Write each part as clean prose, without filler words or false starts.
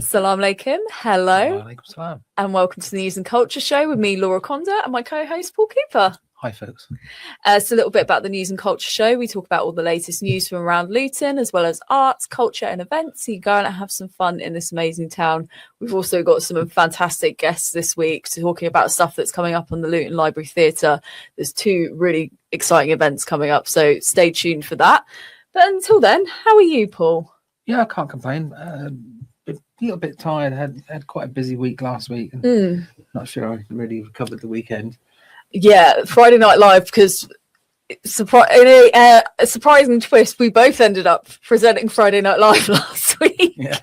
Assalamu alaikum. Hello. Walaikum salam. And welcome to the News and Culture Show with me, Laura Conda, and my co-host, Paul Cooper. Hi, folks. So a little bit about the News and Culture Show. We talk about all the latest news from around Luton, as well as arts, culture and events. So you go and have some fun in this amazing town. We've also got some fantastic guests this week talking about stuff that's coming up on the Luton Library Theatre. There's two really exciting events coming up, so stay tuned for that. But until then, how are you, Paul? Yeah, I can't complain. A little bit tired. Had quite a busy week last week. And not sure I really recovered the weekend. Yeah, Friday Night Live, because a surprising twist, we both ended up presenting Friday Night Live last week. Yeah.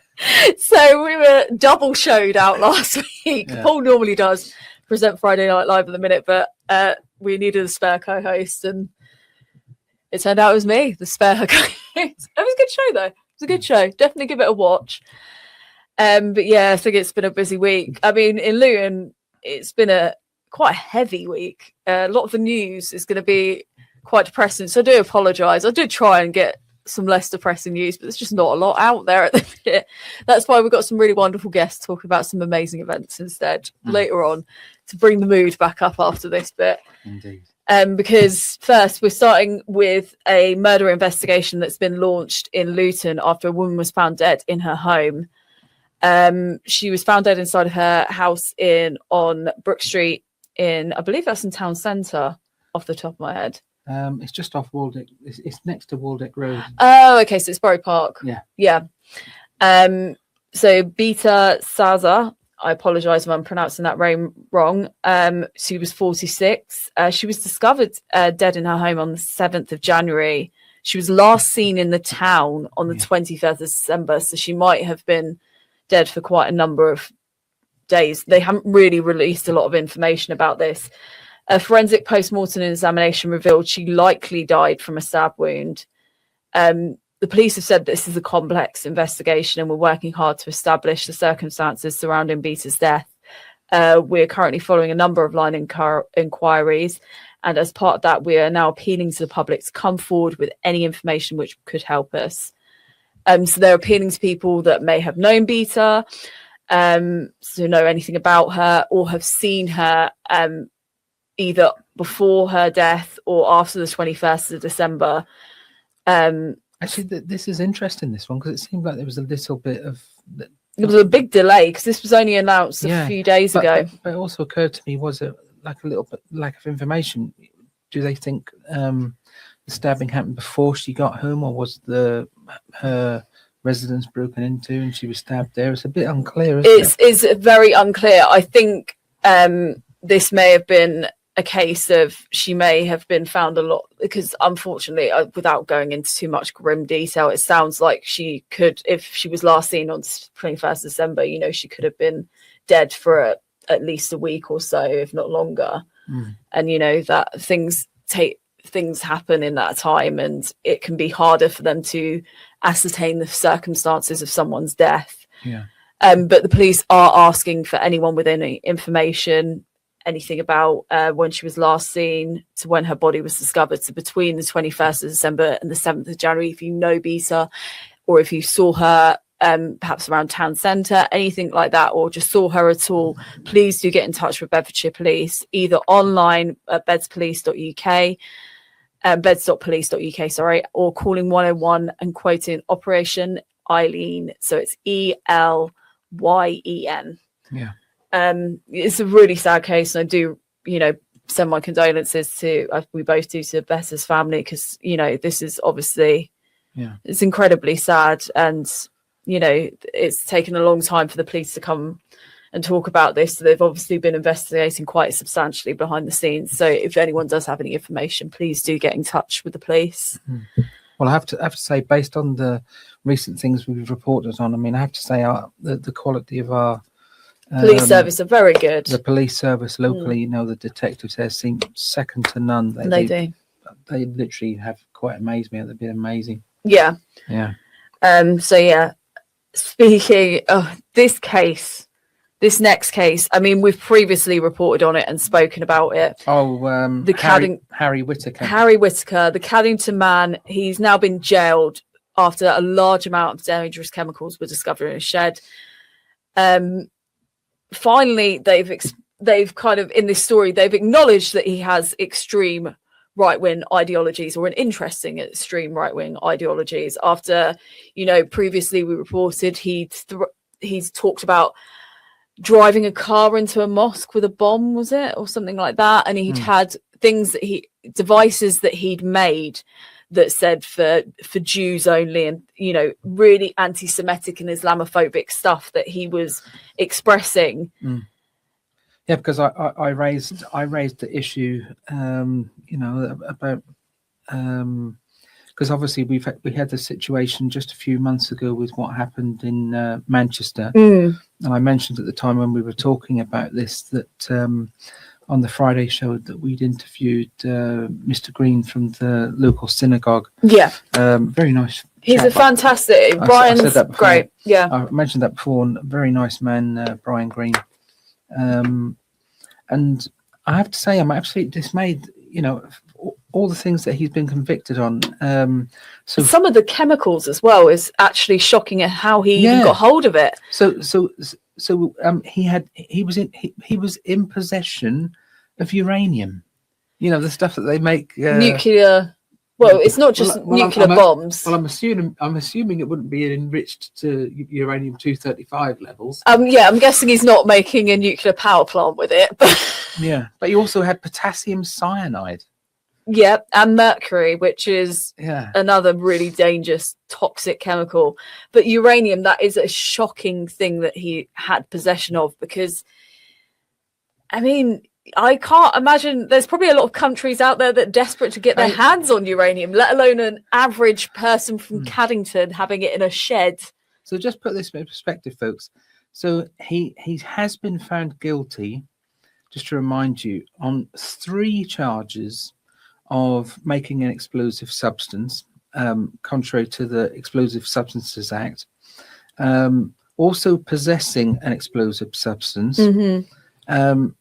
So we were double showed out last week. Yeah. Paul normally does present Friday Night Live at the minute, but we needed a spare co-host, and it turned out it was me, the spare co-host. It was a good show, though. It was a good show. Definitely give it a watch. But yeah, I think it's been a busy week. I mean, in Luton, it's been quite a heavy week. A lot of the news is going to be quite depressing, so I do apologise. I did try and get some less depressing news, but there's just not a lot out there at the minute. That's why we've got some really wonderful guests talking about some amazing events instead later on to bring the mood back up after this bit. Indeed. Because first, we're starting with a murder investigation that's been launched in Luton after a woman was found dead in her home. She was found dead inside of her house on Brook Street I believe that's in town centre, off the top of my head. It's just off Waldeck. It's next to Waldeck Road. Oh, okay, so it's Bury Park. Yeah. So Beta Saza, I apologise if I'm pronouncing that wrong. She was 46. She was discovered dead in her home on the 7th of January. She was last seen in the town on the 23rd of December, so she might have been dead for quite a number of days. They haven't really released a lot of information about this. A forensic post-mortem examination revealed she likely died from a stab wound. The police have said this is a complex investigation and we're working hard to establish the circumstances surrounding Beta's death. We're currently following a number of line inquiries, and as part of that, we are now appealing to the public to come forward with any information which could help us. So they're appealing to people that may have known Beta, so know anything about her or have seen her either before her death or after the 21st of December. Actually, this is interesting, this one, because it seemed like there was a little bit of... There was a big delay because this was only announced a few days ago. But it also occurred to me, was it like a little bit lack of information? Do they think the stabbing happened before she got home, or was her residence broken into and she was stabbed there? It's a bit unclear, isn't it? It's very unclear. I think this may have been a case of she may have been found a lot, because unfortunately, without going into too much grim detail, it sounds like she could, if she was last seen on 21st December, she could have been dead for at least a week or so, if not longer. And that things happen in that time, and it can be harder for them to ascertain the circumstances of someone's death. But the police are asking for anyone with any information, anything about when she was last seen to when her body was discovered, so between the 21st of December and the 7th of January, if you know Beta, or if you saw her perhaps around town centre, anything like that, or just saw her at all, please do get in touch with Bedfordshire Police, either online at bedspolice.uk, beds.police.uk, sorry, or calling 101 and quoting Operation Eileen. So it's ELYEN. It's a really sad case, and I do, send my condolences to, we both do, to Beta's family, because, this is obviously, it's incredibly sad, and, it's taken a long time for the police to come and talk about this. So they've obviously been investigating quite substantially behind the scenes. So if anyone does have any information, please do get in touch with the police. Well, I have to say, based on the recent things we've reported on, I have to say the quality of our police service are very good. The police service locally, the detectives there seem second to none. They do. They literally have quite amazed me. They've been amazing. Yeah. Speaking of this next case, we've previously reported on it and spoken about it. Harry Whittaker. Harry Whittaker, the Caddington man, he's now been jailed after a large amount of dangerous chemicals were discovered in a shed. Finally, they've kind of, in this story, they've acknowledged that he has extreme right-wing ideologies, or an interesting extreme right-wing ideologies. After, previously we reported he's talked about driving a car into a mosque with a bomb, was it, or something like that, and he'd had devices that he'd made that said for Jews only, and really anti-Semitic and Islamophobic stuff that he was expressing. Yeah, because I raised the issue, about because obviously we had the situation just a few months ago with what happened in Manchester, and I mentioned at the time when we were talking about this that on the Friday show that we'd interviewed Mr. Green from the local synagogue. Yeah, very nice. He's a fantastic. Brian's I said that before. Great. Yeah, I mentioned that before. And a very nice man, Brian Green. And I have to say, I'm absolutely dismayed. All the things that he's been convicted on. So some of the chemicals as well is actually shocking at how he even got hold of it. So he was in possession of uranium. The stuff that they make nuclear. Well, it's not just nuclear bombs. I'm assuming it wouldn't be enriched to uranium-235 levels. Yeah, I'm guessing he's not making a nuclear power plant with it. Yeah, but he also had potassium cyanide. Yeah, and mercury, which is another really dangerous, toxic chemical. But uranium, that is a shocking thing that he had possession of, because, I can't imagine. There's probably a lot of countries out there that are desperate to get their hands on uranium, let alone an average person from Caddington having it in a shed. So just put this in perspective, folks. So he has been found guilty, just to remind you, on 3 charges of making an explosive substance, contrary to the Explosive Substances Act. Also possessing an explosive substance. I'm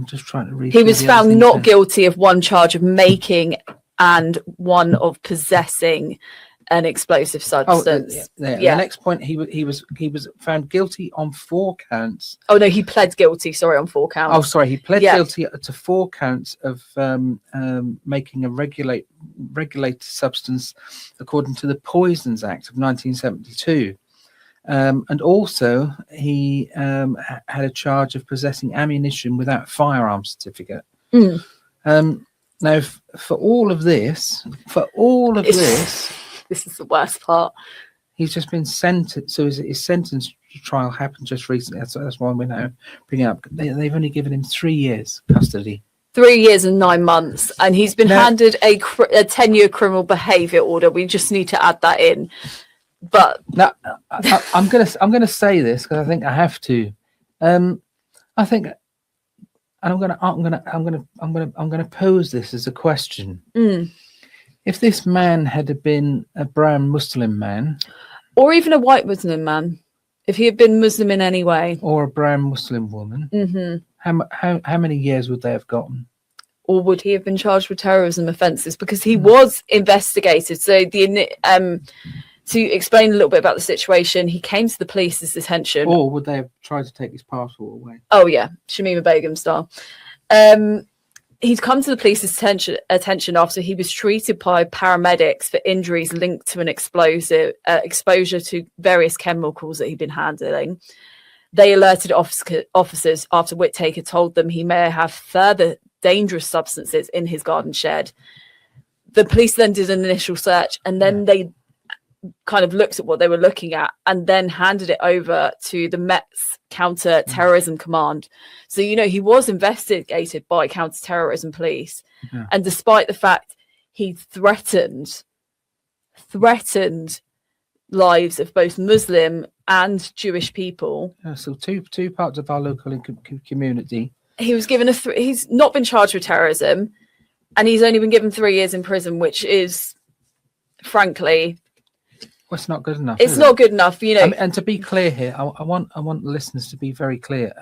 just trying to read. He was found not guilty of 1 charge of making and 1 of possessing an explosive substance. The next point, he was found guilty on 4 counts. Oh no, he pled guilty. Sorry, on 4 counts. Oh, sorry, he pled guilty to 4 counts of making a regulated substance according to the Poisons Act of 1972. And also, he had a charge of possessing ammunition without a firearm certificate. Now, for all of this, this is the worst part. He's just been sentenced. So his sentence trial happened just recently. That's why we're now bringing it up. They've only given him 3 years custody. 3 years and 9 months, and he's been handed a 10-year criminal behaviour order. We just need to add that in. But now, I'm gonna say this because I think I have to. I think, and I'm gonna pose this as a question. If this man had been a brown Muslim man, or even a white Muslim man, if he had been Muslim in any way, or a brown Muslim woman, how many years would they have gotten? Or would he have been charged with terrorism offences? Because he was investigated. So to explain a little bit about the situation, he came to the police's attention. Or would they have tried to take his passport away? Oh, yeah. Shamima Begum style. He'd come to the police's attention after he was treated by paramedics for injuries linked to an explosive exposure to various chemicals that he'd been handling. They alerted officers after Whittaker told them he may have further dangerous substances in his garden shed. The police then did an initial search, and then they kind of looked at what they were looking at and then handed it over to the Met's counter-terrorism command. So, he was investigated by counter-terrorism police. And despite the fact he threatened lives of both Muslim and Jewish people. So two parts of our local community. He was given he's not been charged with terrorism, and he's only been given 3 years in prison, which is, frankly, well, it's not good enough. It's not good enough, And to be clear here, I want listeners to be very clear.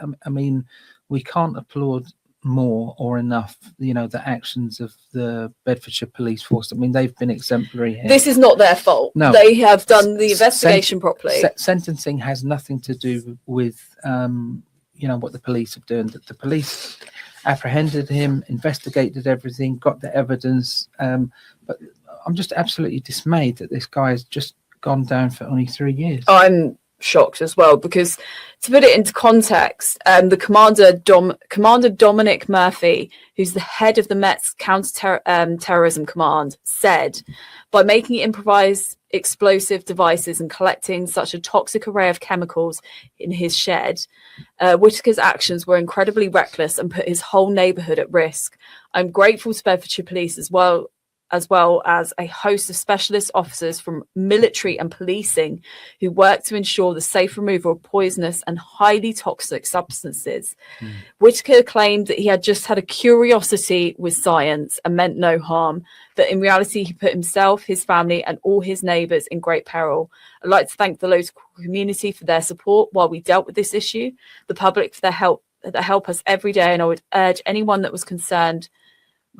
We can't applaud more or enough, the actions of the Bedfordshire Police Force? I mean, they've been exemplary here. This is not their fault. No, they have done the investigation properly. Sentencing has nothing to do with what the police have done. The police apprehended him, investigated everything, got the evidence, but I'm just absolutely dismayed that this guy has just gone down for only 3 years. I'm shocked as well, because to put it into context, the Commander Dominic Murphy, who's the head of the Met's counter-terrorism command, said, by making improvised explosive devices and collecting such a toxic array of chemicals in his shed, Whittaker's actions were incredibly reckless and put his whole neighbourhood at risk. I'm grateful to Bedfordshire Police as well as a host of specialist officers from military and policing who work to ensure the safe removal of poisonous and highly toxic substances. Whittaker claimed that he had just had a curiosity with science and meant no harm, but in reality he put himself, his family and all his neighbours in great peril. I'd like to thank the local community for their support while we dealt with this issue, the public for their help that help us every day, and I would urge anyone that was concerned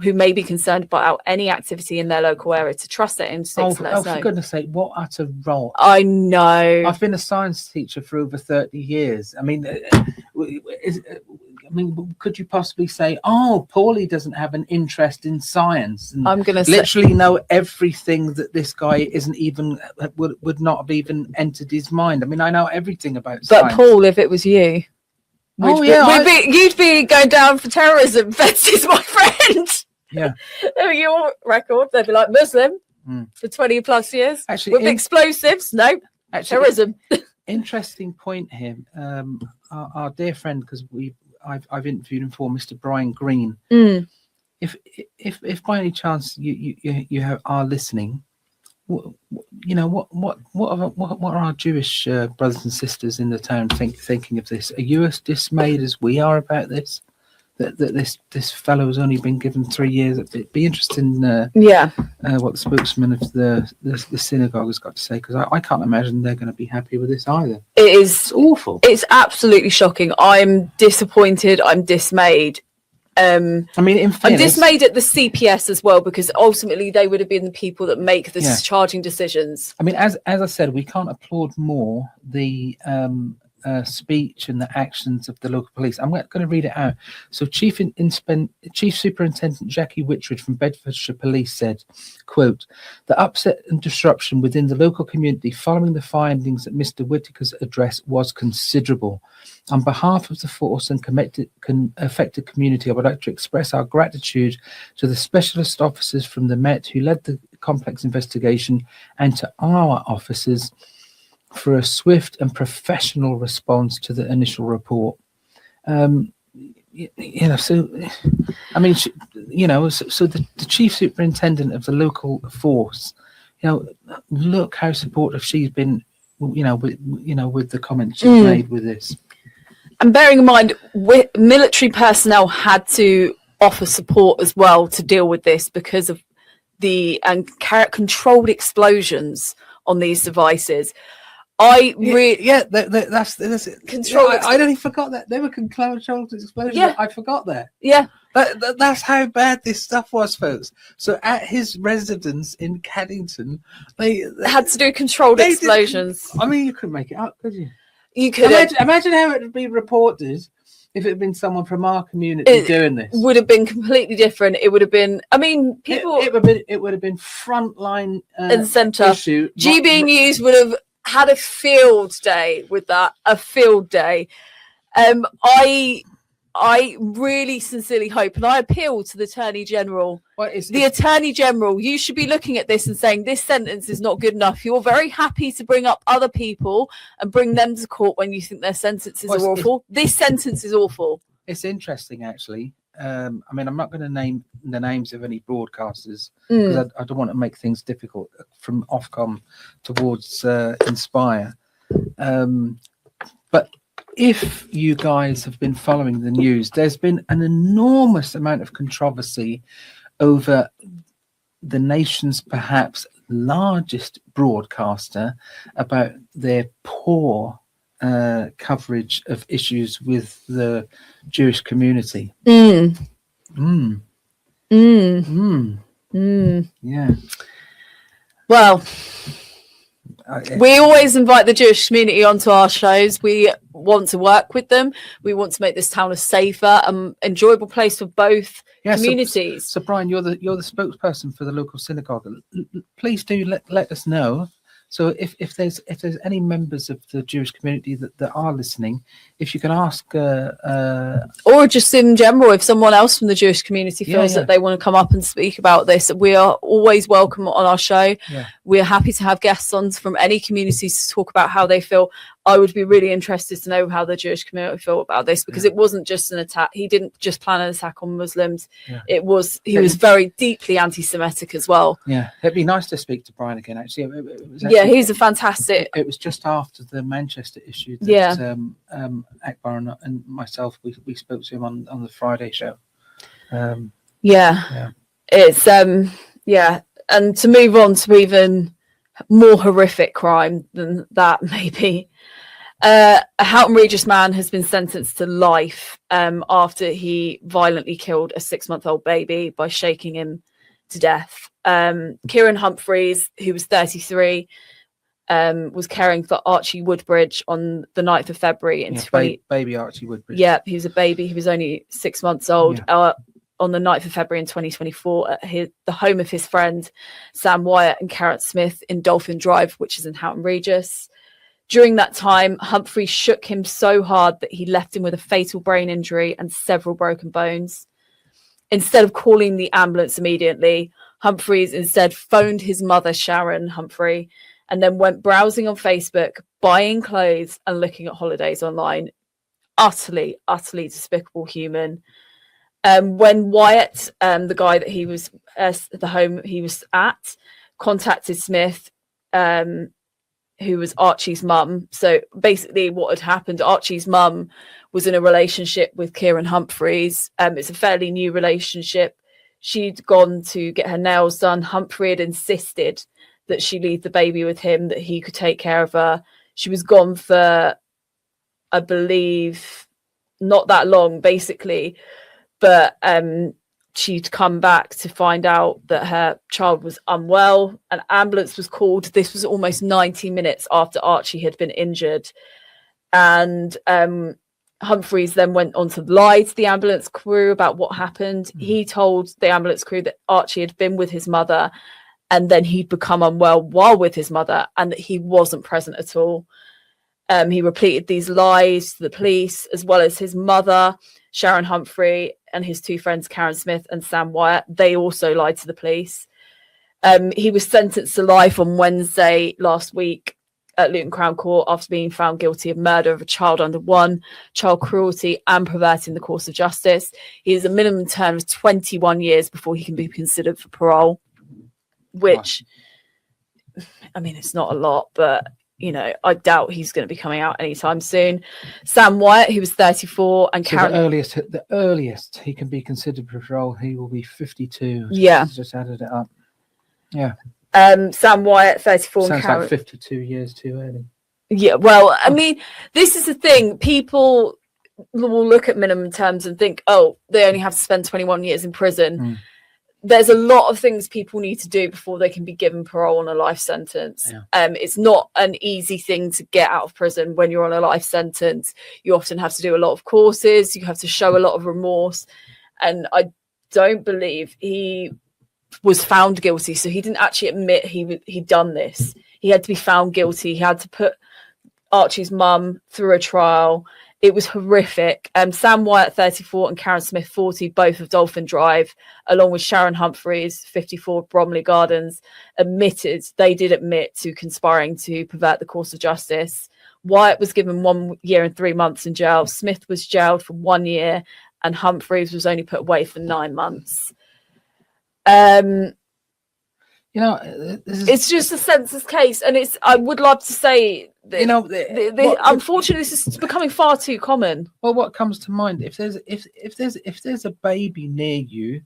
who may be concerned about any activity in their local area to trust their instincts. For goodness sake, what utter rot. I know. I've been a science teacher for over 30 years. I mean, could you possibly say, Paulie doesn't have an interest in science? And I'm going to literally know everything that this guy isn't even, would not have even entered his mind. I mean, I know everything about science. But Paul, if it was you, you'd be going down for terrorism. Fetz is my friend. Yeah. Your record, they'd be like Muslim for 20 plus years. Actually, with explosives. No, terrorism. Interesting point here. Our dear friend, because I've interviewed him for, Mr. Brian Green. If by any chance you are listening, what are our Jewish brothers and sisters in the town thinking of this? Are you as dismayed as we are about this? That this fellow has only been given 3 years. It'd be interesting what the spokesman of the synagogue has got to say, because I can't imagine they're going to be happy with this either. It's awful. It's absolutely shocking. I'm disappointed. I'm dismayed. I'm dismayed at the CPS as well, because ultimately they would have been the people that make the charging decisions. I mean, as I said, we can't applaud more the speech and the actions of the local police. I'm going to read it out. So Chief Superintendent Jackie Whitridge from Bedfordshire Police said, quote, the upset and disruption within the local community following the findings at Mr. Whittaker's address was considerable. On behalf of the force and affected community, I would like to express our gratitude to the specialist officers from the Met who led the complex investigation, and to our officers for a swift and professional response to the initial report. So the chief superintendent of the local force, look how supportive she's been, with the comments she's made with this. And bearing in mind, military personnel had to offer support as well to deal with this because of the controlled explosions on these devices. That's controlled. I don't even forgot that they were controlled explosions. Yeah. I forgot that. Yeah, that's how bad this stuff was, folks. So at his residence in Caddington, they had to do controlled explosions. I mean, you couldn't make it up, could you? You could imagine how it would be reported if it had been someone from our community doing this. Would have been completely different. It would have been. I mean, people. It would have been frontline and centre. Issue. GB News would have had a field day with that. A field day. I really sincerely hope, and I appeal to the Attorney General. Attorney General, you should be looking at this and saying this sentence is not good enough. You're very happy to bring up other people and bring them to court when you think their sentences are awful. This sentence is awful. It's interesting, actually. I'm not going to name the names of any broadcasters because I don't want to make things difficult from Ofcom towards Inspire. But if you guys have been following the news, there's been an enormous amount of controversy over the nation's perhaps largest broadcaster about their poor coverage of issues with the Jewish community. Yeah. Well, we always invite the Jewish community onto our shows. We want to work with them. We want to make this town a safer and enjoyable place for both communities. So Brian, you're the spokesperson for the local synagogue. Please do let us know. So if there's any members of the Jewish community that are listening, if you can ask, or just in general, if someone else from the Jewish community feels that they want to come up and speak about this, we are always welcome on our show. Yeah. We're happy to have guests on from any communities to talk about how they feel. I would be really interested to know how the Jewish community feel about this, because it wasn't just an attack. He didn't just plan an attack on Muslims. Yeah. He was very deeply anti-Semitic as well. Yeah, it'd be nice to speak to Brian again. Actually, He's a fantastic. It was just after the Manchester issue that Akbar and myself we spoke to him on the Friday show. It's and to move on to even more horrific crime than that, maybe. A Houghton Regis man has been sentenced to life after he violently killed a 6-month-old baby by shaking him to death. Kieran Humphreys, who was 33, was caring for Archie Woodbridge on the 9th of February in baby Archie Woodbridge. Yeah, he was a baby. He was only 6 months old. On the 9th of February in 2024 at the home of his friend Sam Wyatt and Karen Smith in Dolphin Drive, which is in Houghton Regis. During that time, Humphrey shook him so hard that he left him with a fatal brain injury and several broken bones. Instead of calling the ambulance immediately, Humphreys instead phoned his mother, Sharon Humphrey, and then went browsing on Facebook, buying clothes and looking at holidays online. Utterly, utterly despicable human. When Wyatt, the guy that he was the home he was at, contacted Smith, who was Archie's mum. So basically what had happened, Archie's mum was in a relationship with Kieran Humphreys. It's a fairly new relationship. She'd gone to get her nails done. Humphrey had insisted that she leave the baby with him, that he could take care of her. She was gone for, I believe, not that long, basically. But she'd come back to find out that her child was unwell. An ambulance was called. This was almost 90 minutes after Archie had been injured. And Humphreys then went on to lie to the ambulance crew about what happened. He told the ambulance crew that Archie had been with his mother and then he'd become unwell while with his mother and that he wasn't present at all. He repeated these lies to the police, as well as his mother, Sharon Humphrey, and his two friends, Karen Smith and Sam Wyatt. They also lied to the police. He was sentenced to life on Wednesday last week at Luton Crown Court after being found guilty of murder of a child under 1, child cruelty, and perverting the course of justice. He has a minimum term of 21 years before he can be considered for parole, which, I mean, it's not a lot, but you know, I doubt he's going to be coming out anytime soon. Sam Wyatt, who was 34, and so Karen. The earliest he can be considered for parole, he will be 52. Yeah, just added it up. Yeah. Sam Wyatt, 34. Sounds and Karen... like 52 years too early. Yeah, well, I mean, this is the thing. People will look at minimum terms and think, oh, they only have to spend 21 years in prison. There's a lot of things people need to do before they can be given parole on a life sentence. It's not an easy thing to get out of prison when you're on a life sentence. You often have to do a lot of courses. You have to show a lot of remorse. And I don't believe he was found guilty. So he didn't actually admit he'd done this. He had to be found guilty. He had to put Archie's mum through a trial. It was horrific. Sam Wyatt, 34, and Karen Smith, 40, both of Dolphin Drive, along with Sharon Humphreys, 54, Bromley Gardens, they did admit to conspiring to pervert the course of justice. Wyatt was given 1 year and 3 months in jail. Smith was jailed for 1 year, and Humphreys was only put away for 9 months. You know, it's just a census case, and I would love to say that, you know, unfortunately, this is becoming far too common. Well, what comes to mind if there's a baby near you,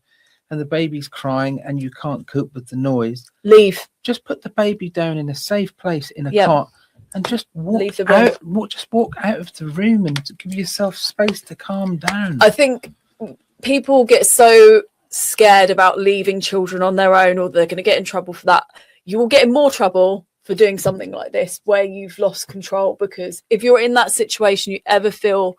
and the baby's crying, and you can't cope with the noise, leave. Just put the baby down in a safe place in a cot. and just Leave the room. just walk out of the room and give yourself space to calm down. I think people get so scared about leaving children on their own, or they're going to get in trouble for that. You will get in more trouble for doing something like this where you've lost control, because if you're in that situation, you ever feel,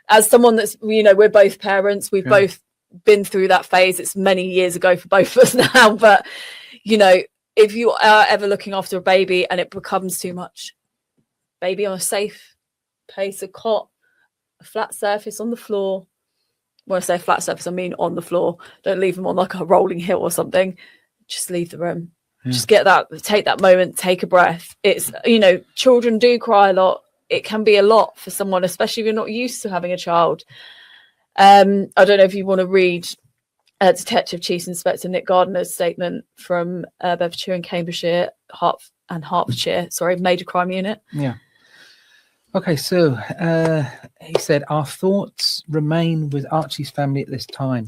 as someone that's, we're both parents, we've both been through that phase. It's many years ago for both of us now, but if you are ever looking after a baby and it becomes too much, baby on a safe place, a cot, a flat surface on the floor. When I say flat surface, I mean on the floor. Don't leave them on like a rolling hill or something. Just leave the room. Just take that moment, take a breath. It's, children do cry a lot. It can be a lot for someone, especially if you're not used to having a child. I don't know if you want to read Detective Chief Inspector Nick Gardner's statement from Bedfordshire and Cambridgeshire and Hertfordshire, Major Crime Unit. Yeah. Okay, so he said, our thoughts remain with Archie's family at this time.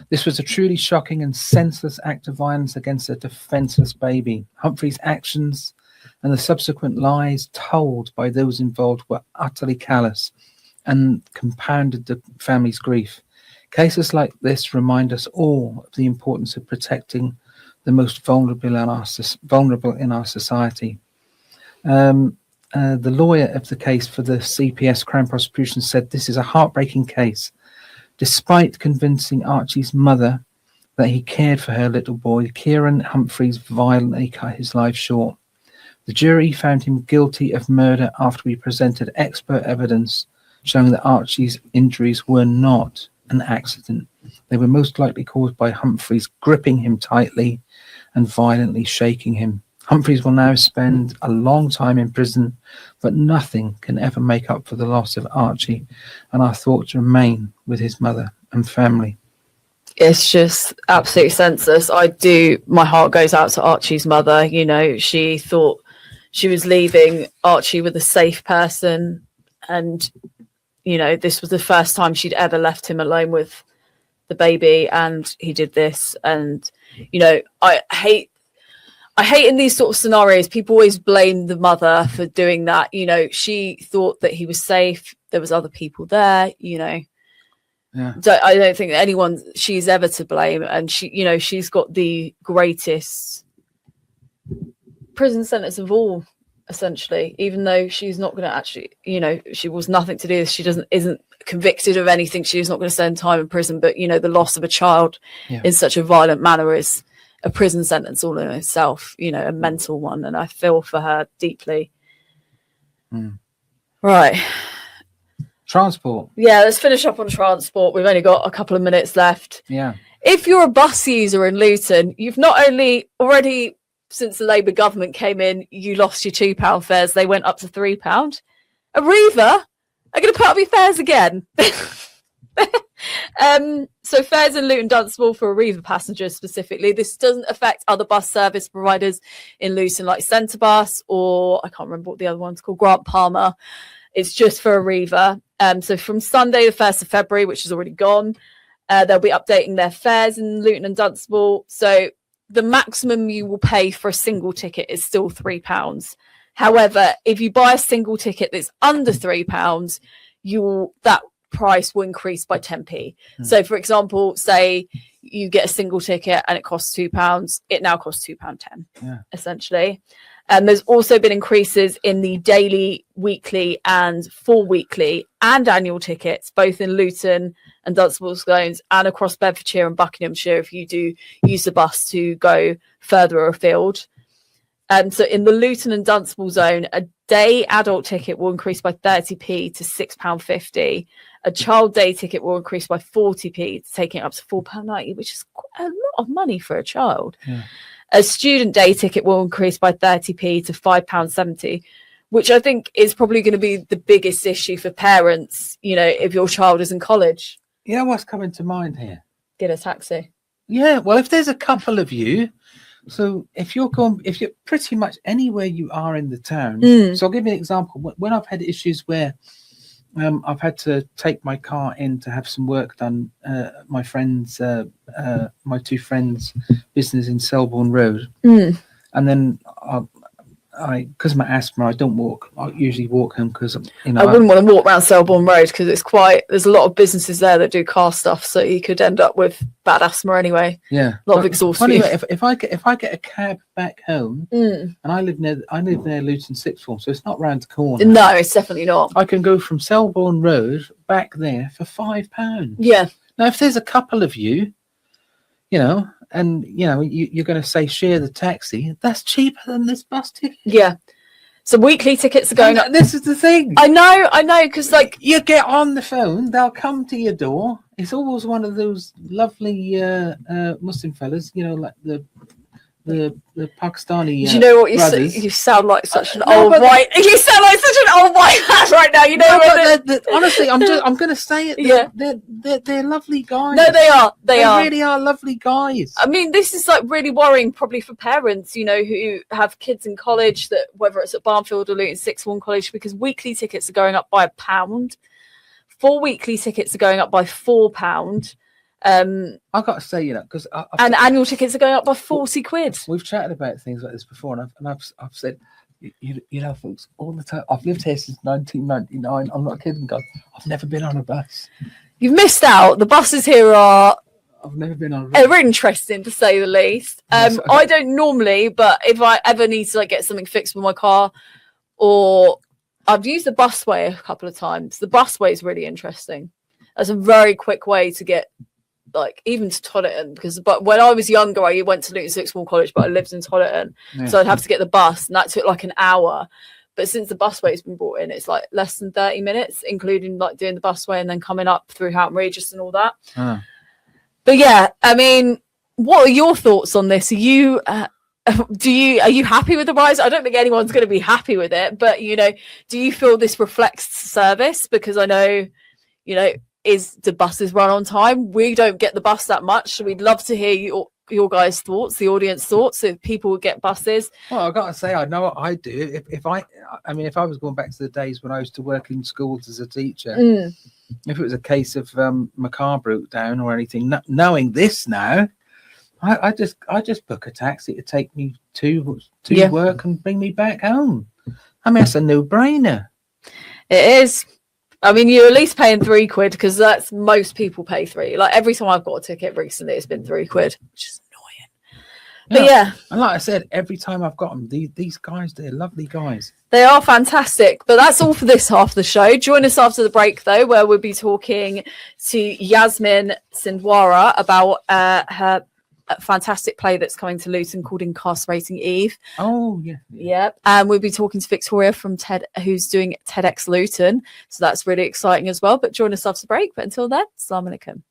This was a truly shocking and senseless act of violence against a defenseless baby. Humphrey's actions and the subsequent lies told by those involved were utterly callous and compounded the family's grief. Cases like this remind us all of the importance of protecting the most vulnerable in our society. The lawyer of the case for the CPS Crown Prosecution said this is a heartbreaking case. Despite convincing Archie's mother that he cared for her little boy, Kieran Humphreys violently cut his life short. The jury found him guilty of murder after we presented expert evidence showing that Archie's injuries were not an accident. They were most likely caused by Humphreys gripping him tightly and violently shaking him. Humphreys will now spend a long time in prison, but nothing can ever make up for the loss of Archie, and our thoughts remain with his mother and family. It's just absolutely senseless. My heart goes out to Archie's mother. She thought she was leaving Archie with a safe person, and this was the first time she'd ever left him alone with the baby, and he did this. And I hate in these sort of scenarios, people always blame the mother for doing that. She thought that he was safe. There was other people there, Yeah. I don't think she's ever to blame. And she's got the greatest prison sentence of all, essentially, even though she's not going to actually, she was nothing to do with this. She isn't convicted of anything. She's not going to spend time in prison. But, the loss of a child in such a violent manner is a prison sentence all in itself, a mental one. And I feel for her deeply. Right. Transport. Yeah, let's finish up on transport. We've only got a couple of minutes left. Yeah. If you're a bus user in Luton, you've not only already, since the Labour government came in, you lost your £2 fares. They went up to £3. Arriva are going to put up your fares again. So fares in Luton Dunstable for Arriva passengers specifically. This doesn't affect other bus service providers in Luton like Centre Bus, or I can't remember what the other one's called, Grant Palmer. It's just for Arriva. So from Sunday the 1st of February, which is already gone, they'll be updating their fares in Luton and Dunstable. So the maximum you will pay for a single ticket is still £3. However, if you buy a single ticket that's under £3, that price will increase by 10p. So for example, say you get a single ticket and it costs £2, it now costs £2.10 essentially. And there's also been increases in the daily, weekly and full weekly and annual tickets, both in Luton and Dunstable zones and across Bedfordshire and Buckinghamshire if you do use the bus to go further afield. So in the Luton and Dunstable zone, a day adult ticket will increase by 30p to £6.50. A child day ticket will increase by 40p, taking it up to £4.90, which is quite a lot of money for a child. Yeah. A student day ticket will increase by 30p to £5.70, which I think is probably going to be the biggest issue for parents, if your child is in college. You know what's coming to mind here? Get a taxi. Yeah, well, if there's a couple of you, so if you're pretty much anywhere you are in the town, so I'll give you an example. When I've had issues where I've had to take my car in to have some work done, my two friends' business in Selborne Road, and then because of my asthma, I don't walk. I usually walk home because I wouldn't want to walk around Selborne Road because there's a lot of businesses there that do car stuff, so you could end up with bad asthma anyway. Yeah, a lot of exhaust. Anyway, if I get a cab back home, and I live near Luton Sixth Form, so it's not round the corner. No, it's definitely not. I can go from Selborne Road back there for £5. Yeah. Now, if there's a couple of you, and you're going to say share the taxi, that's cheaper than this bus ticket. Yeah. So weekly tickets are going up. This is the thing. I know, because you get on the phone, they'll come to your door. It's always one of those lovely Muslim fellas, like the Pakistani. Do you know what you sound like such an old white? You sound like such an old white man right now. Honestly, I'm going to say it. Yeah, they're lovely guys. No, they are. They really are lovely guys. I mean, this is like really worrying, probably for parents, who have kids in college, that whether it's at Barnfield or Luton Sixth Form College, because weekly tickets are going up by £1. 4 weekly tickets are going up by £4. I've got to say, because annual tickets are going up by 40 quid. We've chatted about things like this before, and I've said, folks, all the time. I've lived here since 1999. I'm not kidding, guys. I've never been on a bus. You've missed out. The buses here are. I've never been on a bus. They're interesting, to say the least. Yes, I don't normally, but if I ever need to get something fixed with my car, or I've used the busway a couple of times. The busway is really interesting. That's a very quick way to get. Even to Todderton, but when I was younger, I went to Luton Sixth Form College, but I lived in Todderton, so I'd have to get the bus, and that took an hour. But since the busway's been brought in, it's less than 30 minutes, including doing the busway and then coming up through Houghton Regis and all that. But yeah, I mean, what are your thoughts on this? Are you happy with the rise? I don't think anyone's going to be happy with it, but do you feel this reflects service? Because I know, do buses run on time? We don't get the bus that much, so we'd love to hear your guys' thoughts, the audience thoughts, if people would get buses. Well, I've got to say, I know what I do. If I was going back to the days when I used to work in schools as a teacher, if it was a case of my car broke down or anything, knowing this now, I just book a taxi to take me to work and bring me back home. I mean, it's a no-brainer. It is. I mean, you're at least paying £3 because that's most people pay £3. Every time I've got a ticket recently, it's been £3, which is annoying. But yeah, and like I said, every time I've got them, these guys, they're lovely guys. They are fantastic. But that's all for this half of the show. Join us after the break, though, where we'll be talking to Yasmin Sidhwa about her fantastic play that's coming to Luton called Incarcerating Eve. Oh, yeah. Yep. And we'll be talking to Victoria from TED, who's doing TedXLuton. So that's really exciting as well. But join us after the break. But until then, Assalamu alaikum.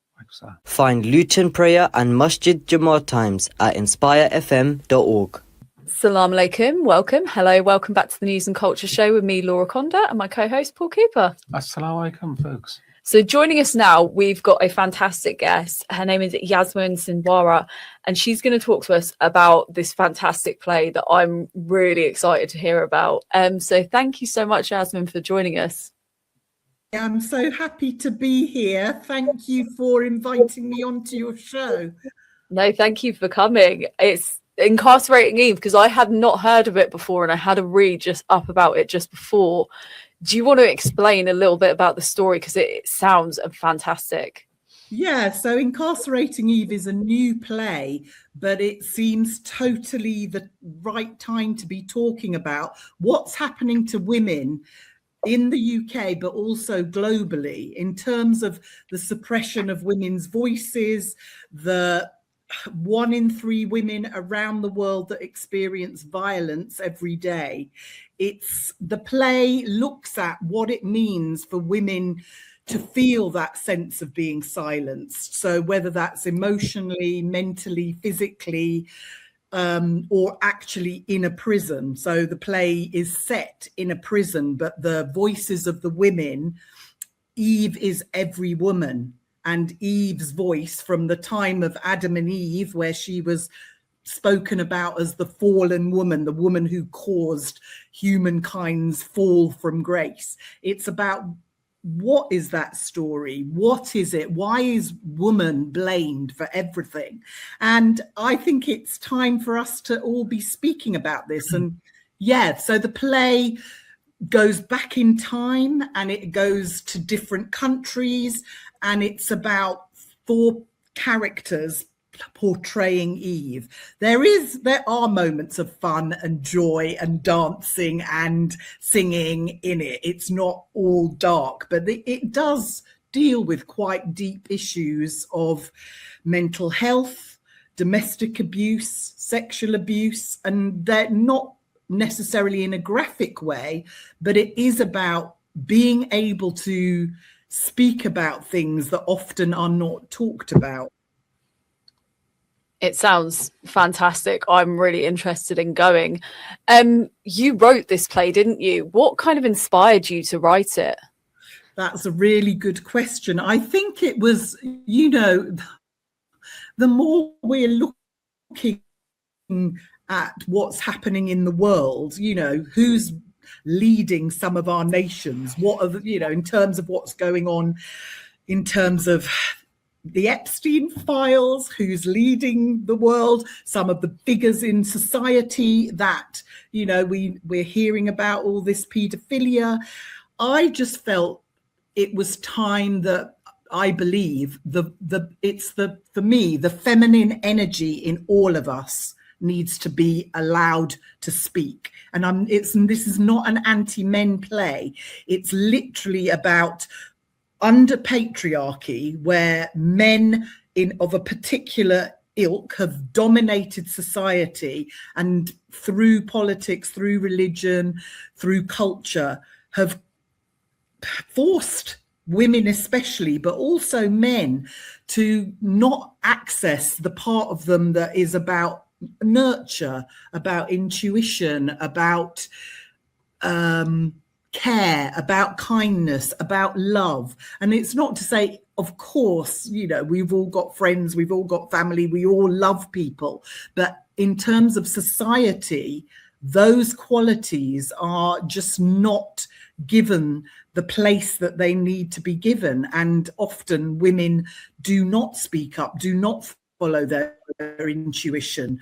Find Luton prayer and Masjid Jumu'ah times at inspirefm.org. Assalamu alaikum. Welcome. Hello. Welcome back to the News and Culture Show with me, Laura Conda, and my co-host, Paul Cooper. Assalamu alaikum, folks. So joining us now, we've got a fantastic guest. Her name is Yasmin Sidhwa, and she's going to talk to us about this fantastic play that I'm really excited to hear about. So thank you so much, Yasmin, for joining us. I'm so happy to be here. Thank you for inviting me onto your show. No, thank you for coming. It's Incarcerating Eve, because I had not heard of it before, and I had a read just up about it just before. Do you want to explain a little bit about the story? Because it sounds fantastic. Yeah, so Incarcerating Eve is a new play, but it seems totally the right time to be talking about what's happening to women in the UK, but also globally, in terms of the suppression of women's voices, the 1 in 3 women around the world that experience violence every day. The play looks at what it means for women to feel that sense of being silenced. So whether that's emotionally, mentally, physically, or actually in a prison. So the play is set in a prison, but the voices of the women, Eve is every woman. And Eve's voice from the time of Adam and Eve, where she was spoken about as the fallen woman, the woman who caused humankind's fall from grace. It's about, what is that story? What is it? Why is woman blamed for everything? And I think it's time for us to all be speaking about this. And, Yeah, so the play goes back in time and it goes to different countries, and it's about 4 characters portraying Eve. There are moments of fun and joy and dancing and singing in it. It's not all dark, but it does deal with quite deep issues of mental health, domestic abuse, sexual abuse, and they're not necessarily in a graphic way, but it is about being able to speak about things that often are not talked about. It sounds fantastic. I'm really interested in going. You wrote this play, didn't you? What kind of inspired you to write it? That's a really good question. I think it was, the more we're looking at what's happening in the world, who's leading some of our nations, what are in terms of what's going on in terms of the Epstein files, who's leading the world, some of the figures in society that we're hearing about, all this paedophilia. I just felt it was time that I believe for me the feminine energy in all of us needs to be allowed to speak. And this is not an anti-men play. It's literally about under patriarchy, where men of a particular ilk have dominated society, and through politics, through religion, through culture, have forced women especially, but also men, to not access the part of them that is about nurture, about intuition, about care, about kindness, about love. And it's not to say, of course, we've all got friends, we've all got family, we all love people, but in terms of society, those qualities are just not given the place that they need to be given. And often women do not speak up, do not follow their intuition.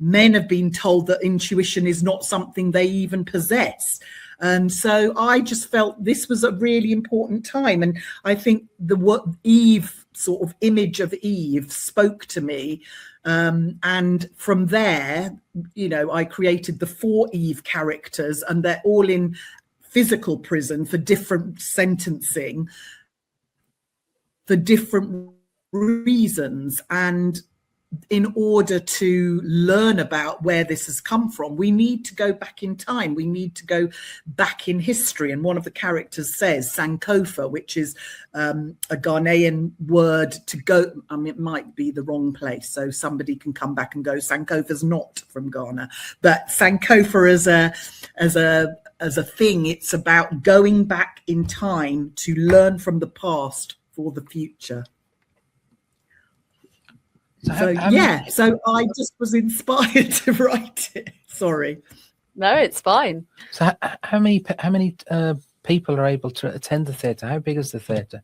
Men have been told that intuition is not something they even possess. And so I just felt this was a really important time. And I think the Eve sort of image of Eve spoke to me. And from there, I created the 4 Eve characters, and they're all in physical prison for different sentencing, for different reasons. And in order to learn about where this has come from, we need to go back in time. We need to go back in history. And one of the characters says Sankofa, which is a Ghanaian word to go. I mean, it might be the wrong place, so somebody can come back and go, Sankofa's not from Ghana. But Sankofa as a thing, it's about going back in time to learn from the past for the future. So I just was inspired to write it. Sorry. No, it's fine. So how many people are able to attend the theatre? How big is the theatre?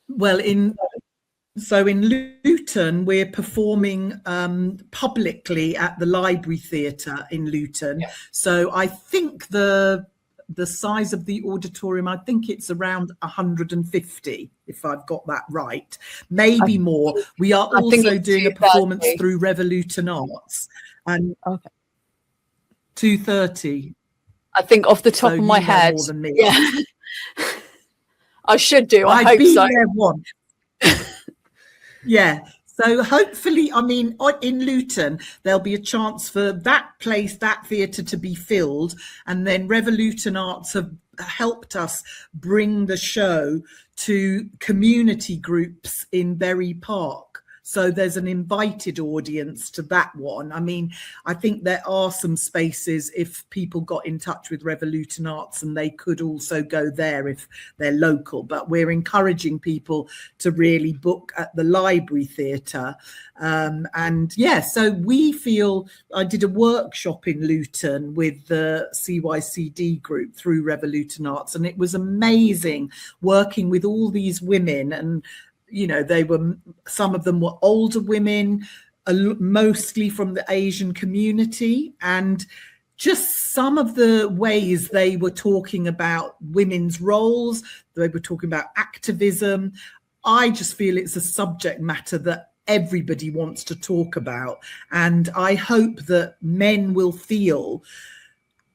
Well, in Luton, we're performing publicly at the Library Theatre in Luton. Yeah. So I think the size of the auditorium, I think it's around 150, if I've got that right. Maybe more. We are also doing a performance through Luton Arts. And 2:30. I think off the top of my head. More than me. Yeah. I should do. I hope so. There once. Yeah. So hopefully, in Luton, there'll be a chance for that place, that theatre to be filled. And then Luton Arts have helped us bring the show to community groups in Bury Park. So there's an invited audience to that one. I think there are some spaces if people got in touch with Luton Arts, and they could also go there if they're local. But we're encouraging people to really book at the Library Theatre. So we feel, I did a workshop in Luton with the CYCD group through Luton Arts, and it was amazing working with all these women. And some of them were older women, mostly from the Asian community, and just some of the ways they were talking about women's roles, they were talking about activism. I just feel it's a subject matter that everybody wants to talk about. And I hope that men will feel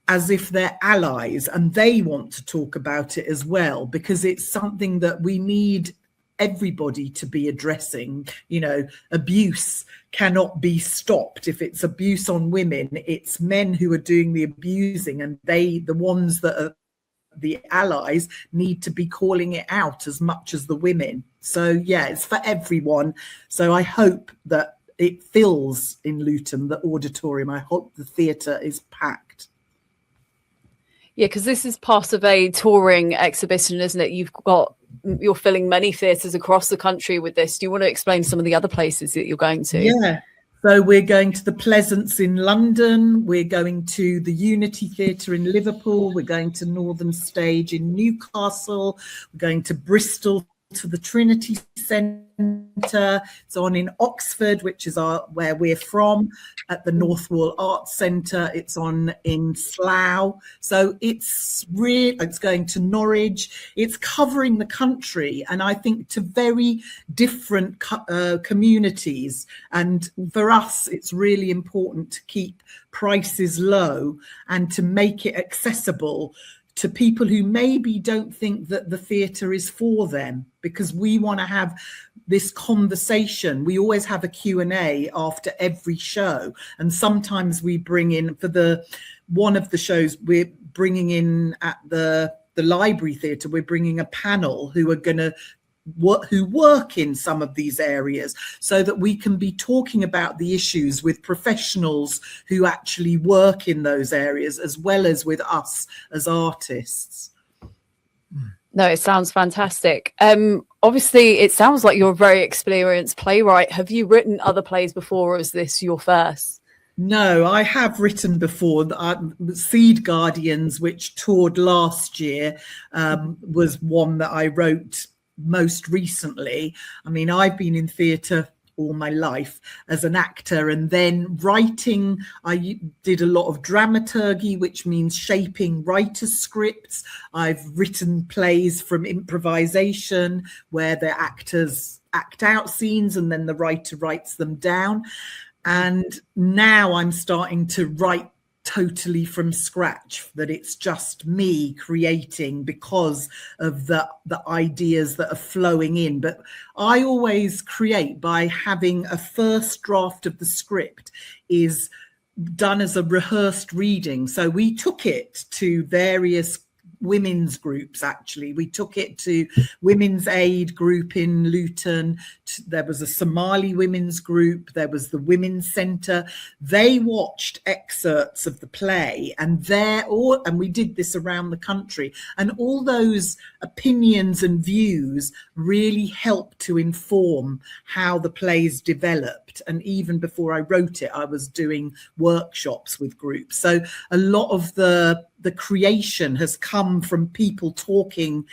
as if they're allies and they want to talk about it as well, because it's something that we need everybody to be addressing. You know, abuse cannot be stopped. If it's abuse on women, it's men who are doing the abusing, and the ones that are the allies need to be calling it out as much as the women. So yeah, it's for everyone. So I hope that it fills in Luton, the auditorium. I hope the theatre is packed. Yeah, because this is part of a touring exhibition, isn't it? You're filling many theatres across the country with this. Do you want to explain some of the other places that you're going to? Yeah. So we're going to the Pleasance in London. We're going to the Unity Theatre in Liverpool. We're going to Northern Stage in Newcastle. We're going to Bristol to the Trinity Centre. It's on in Oxford, which is where we're from, at the North Wall Arts Centre. It's on in Slough. So it's going to Norwich. It's covering the country, and I think to very different communities. And for us, it's really important to keep prices low and to make it accessible to people who maybe don't think that the theatre is for them, because we want to have this conversation. We always have a Q&A after every show, and sometimes we bring in, one of the shows we're bringing in at the Library Theatre, we're bringing a panel who work in some of these areas, so that we can be talking about the issues with professionals who actually work in those areas, as well as with us as artists. No, it sounds fantastic. Obviously, it sounds like you're a very experienced playwright. Have you written other plays before, or is this your first? No, I have written before. Seed Guardians, which toured last year, was one that I wrote most recently. I mean, I've been in theatre all my life as an actor, and then writing. I did a lot of dramaturgy, which means shaping writers' scripts. I've written plays from improvisation, where the actors act out scenes and then the writer writes them down. And now I'm starting to write totally from scratch, that it's just me creating because of the ideas that are flowing in. But I always create by having a first draft of the script is done as a rehearsed reading. So we took it to various women's groups. Actually, we took it to Women's Aid group in Luton. There was a Somali women's group. There was the Women's Centre. They watched excerpts of the play, and we did this around the country. And all those opinions and views really helped to inform how the plays developed. And even before I wrote it, I was doing workshops with groups. So a lot of the creation has come from people talking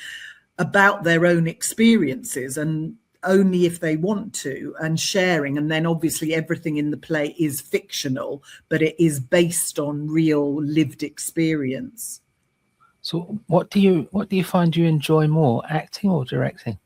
about their own experiences, and only if they want to, and sharing. And then obviously everything in the play is fictional, but it is based on real lived experience. So what do you find you enjoy more, acting or directing?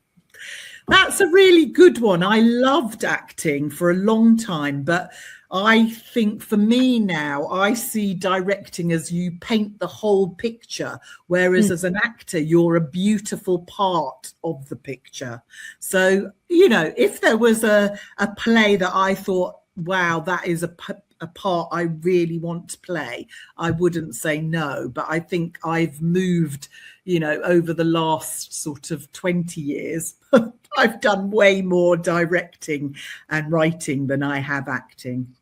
That's a really good one. I loved acting for a long time, but I think for me now, I see directing as you paint the whole picture, whereas as an actor, you're a beautiful part of the picture. So, you know, if there was a play that I thought, wow, that is a part I really want to play, I wouldn't say no. But I think I've moved, you know, over the last sort of 20 years, I've done way more directing and writing than I have acting.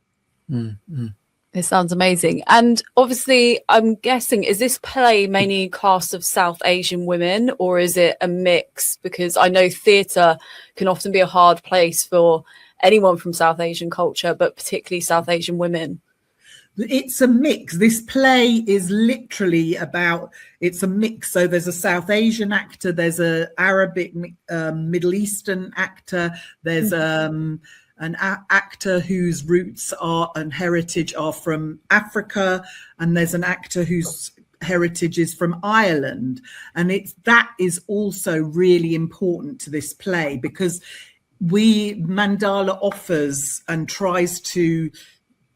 It sounds amazing. And obviously, I'm guessing, is this play mainly cast of South Asian women, or is it a mix? Because I know theatre can often be a hard place for anyone from South Asian culture, but particularly South Asian women. It's a mix. This play is literally it's a mix. So there's a South Asian actor, there's a Arabic, Middle Eastern actor, there's an actor whose roots are and heritage are from Africa, and there's an actor whose heritage is from Ireland. And that is also really important to this play, because Mandala offers and tries to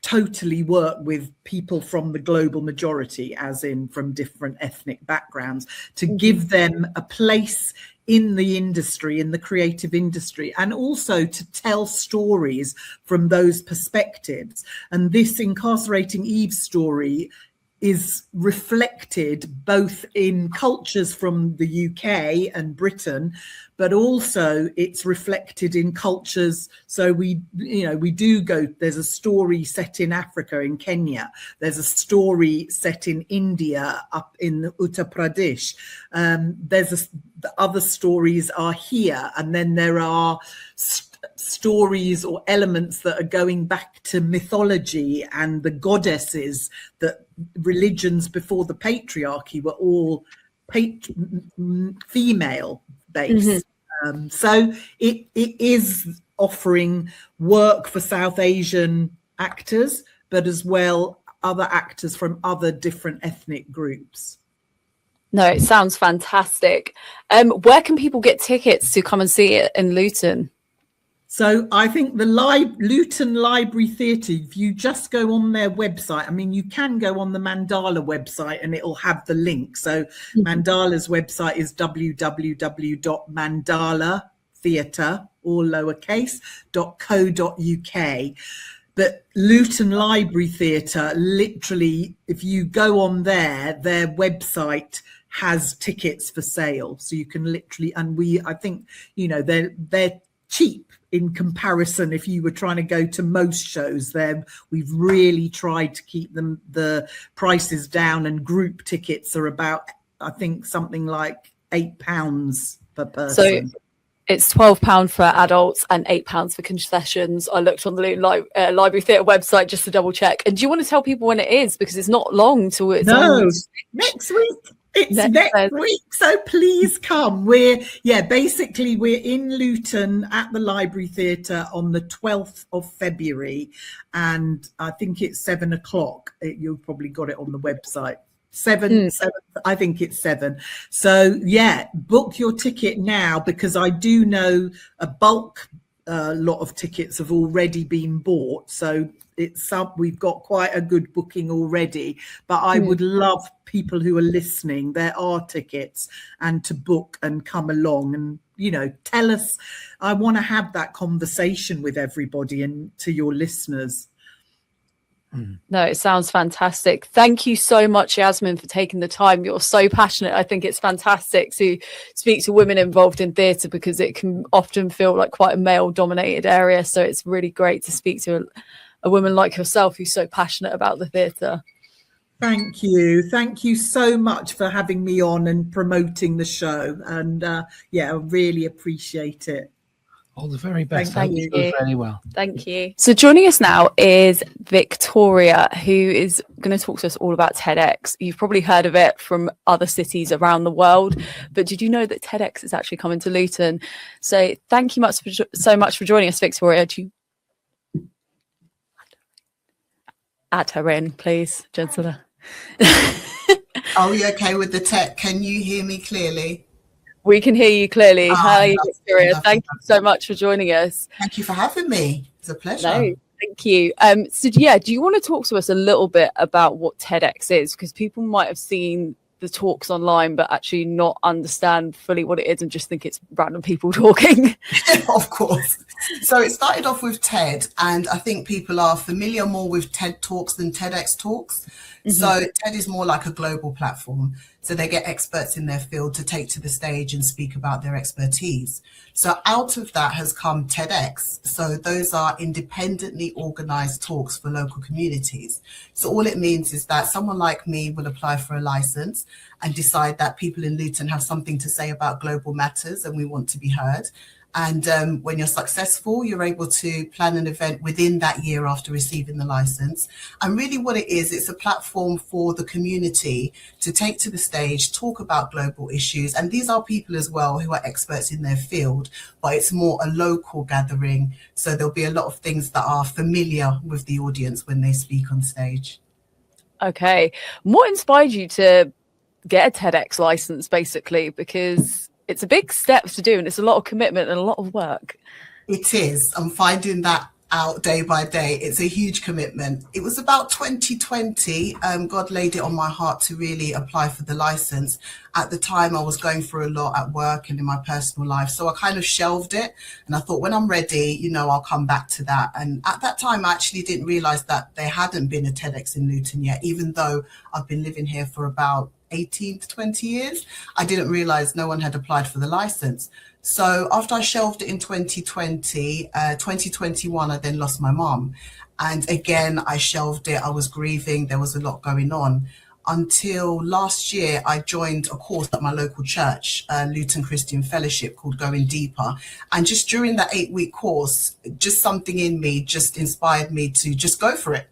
totally work with people from the global majority, as in from different ethnic backgrounds, to give them a place in the industry, in the creative industry, and also to tell stories from those perspectives. And this Incarcerating Eve story is reflected both in cultures from the UK and Britain, but also it's reflected in cultures. So there's a story set in Africa, in Kenya. There's a story set in India, up in Uttar Pradesh. The other stories are here. And then there are stories or elements that are going back to mythology and the goddesses, that religions before the patriarchy were all female based. So it is offering work for South Asian actors, but as well other actors from other different ethnic groups. No, it sounds fantastic. Where can people get tickets to come and see it in Luton? So I think the Luton Library Theatre, if you just go on their website, I mean, you can go on the Mandala website and it'll have the link. So Mandala's website is www.mandalatheatre, all lowercase, .co.uk. But Luton Library Theatre, literally, if you go on there, their website has tickets for sale. So you can literally, and I think, they're cheap in comparison. If you were trying to go to most shows there, we've really tried to keep the prices down, and group tickets are about, I think, something like £8 per person. So it's £12 for adults and £8 for concessions. I looked on the Luton Library Theatre website just to double check. And do you want to tell people when it is? Because it's not long till it's on. Next week. It's next week, so please come. We're in Luton at the Library Theatre on the 12th of February, and I think it's 7 o'clock. You've probably got it on the website. 7, I think it's 7. So book your ticket now, because I do know a bulk lot of tickets have already been bought. So we've got quite a good booking already, but I would love people who are listening, there are tickets, and to book and come along and, tell us. I want to have that conversation with everybody and to your listeners. No, it sounds fantastic. Thank you so much, Yasmin, for taking the time. You're so passionate. I think it's fantastic to speak to women involved in theatre, because it can often feel like quite a male-dominated area. So it's really great to speak to a woman like yourself who's so passionate about the theatre. Thank you. Thank you so much for having me on and promoting the show. And I really appreciate it. All the very best. Thank you. Very well. Thank you. So joining us now is Victoria, who is going to talk to us all about TEDx. You've probably heard of it from other cities around the world, but did you know that TEDx is actually coming to Luton? So thank you so much for joining us, Victoria. Do you add her in, please, gentlemen? Are we okay with the tech? Can you hear me clearly? We can hear you clearly. Hi, Victoria. Lovely. Thank you so much for joining us. Thank you for having me. It's a pleasure. No, thank you. Do you want to talk to us a little bit about what TEDx is? Because people might have seen the talks online, but actually not understand fully what it is and just think it's random people talking. Of course. So it started off with TED, and I think people are familiar more with TED Talks than TEDx Talks. So TED is more like a global platform. So they get experts in their field to take to the stage and speak about their expertise. So out of that has come TEDx. So those are independently organized talks for local communities. So all it means is that someone like me will apply for a license and decide that people in Luton have something to say about global matters and we want to be heard. And when you're successful, you're able to plan an event within that year after receiving the license. And really what it is, it's a platform for the community to take to the stage, talk about global issues. And these are people as well who are experts in their field, but it's more a local gathering. So there'll be a lot of things that are familiar with the audience when they speak on stage. Okay. What inspired you to get a TEDx license, basically? Because it's a big step to do and it's a lot of commitment and a lot of work. It is. I'm finding that out day by day. It's a huge commitment. It was about 2020. God laid it on my heart to really apply for the license. At the time, I was going through a lot at work and in my personal life. So I kind of shelved it. And I thought when I'm ready, I'll come back to that. And at that time, I actually didn't realize that there hadn't been a TEDx in Luton yet, even though I've been living here for about 18 to 20 years. I didn't realize no one had applied for the license. So after I shelved it in 2020, 2021, I then lost my mom. And again, I shelved it. I was grieving. There was a lot going on until last year. I joined a course at my local church, Luton Christian Fellowship, called Going Deeper. And just during that 8-week course, just something in me just inspired me to just go for it.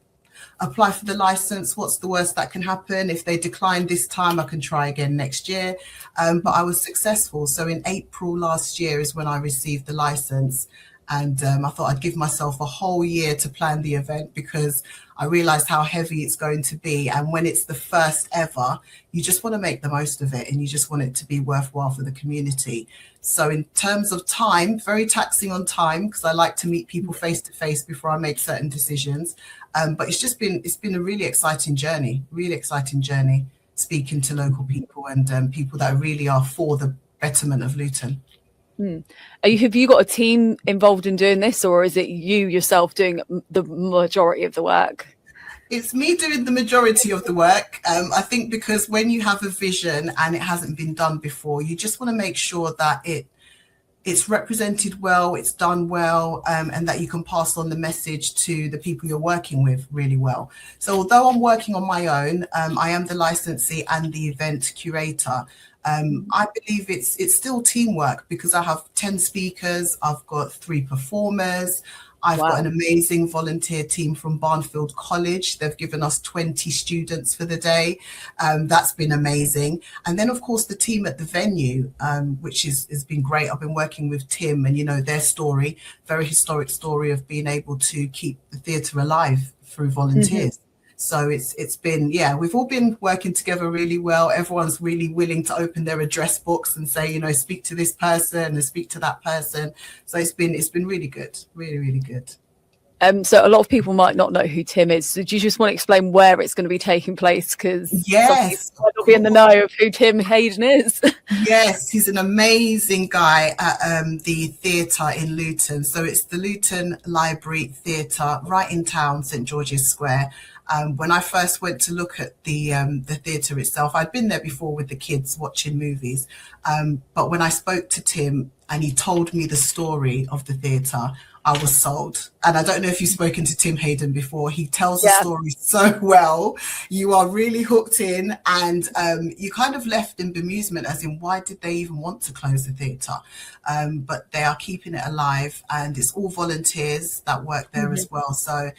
Apply for the license. What's the worst that can happen? If they decline this time, I can try again next year. But I was successful. So in April last year is when I received the license. And I thought I'd give myself a whole year to plan the event because I realized how heavy it's going to be. And when it's the first ever, you just want to make the most of it and you just want it to be worthwhile for the community. So in terms of time, very taxing on time because I like to meet people face to face before I make certain decisions. But it's been a really exciting journey, speaking to local people and people that really are for the betterment of Luton. Have you got a team involved in doing this, or is it you yourself doing the majority of the work? It's me doing the majority of the work. I think because when you have a vision and it hasn't been done before, you just want to make sure that it's represented well, it's done well, and that you can pass on the message to the people you're working with really well. So although I'm working on my own, I am the licensee and the event curator. I believe it's still teamwork because I have 10 speakers, I've got 3 performers, I've got an amazing volunteer team from Barnfield College. They've given us 20 students for the day. That's been amazing. And then, of course, the team at the venue, which has been great. I've been working with Tim and, their story, very historic story of being able to keep the theatre alive through volunteers. Mm-hmm. So it's been, we've all been working together really well. Everyone's really willing to open their address books and say, speak to this person and speak to that person. So it's been really good, really, really good. So a lot of people might not know who Tim is. So do you just want to explain where it's going to be taking place? Because yes, might not be in the know of who Tim Hayden is. Yes, he's an amazing guy at the theatre in Luton. So it's the Luton Library Theatre right in town, St George's Square. When I first went to look at the theatre itself, I'd been there before with the kids watching movies. But when I spoke to Tim and he told me the story of the theatre, I was sold. And I don't know if you've spoken to Tim Hayden before. He tells the story so well. You are really hooked in and you kind of left in bemusement, as in why did they even want to close the theatre? But they are keeping it alive and it's all volunteers that work there as well. So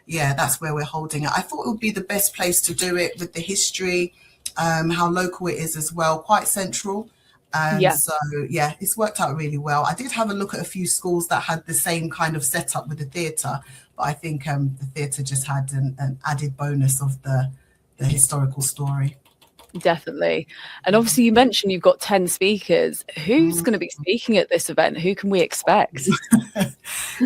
that's where we're holding it. I thought it would be the best place to do it with the history, how local it is as well, quite central. So it's worked out really well. I did have a look at a few schools that had the same kind of setup with the theatre, but I think the theatre just had an added bonus of the historical story. Definitely. And obviously you mentioned you've got 10 speakers. Who's going to be speaking at this event? Who can we expect?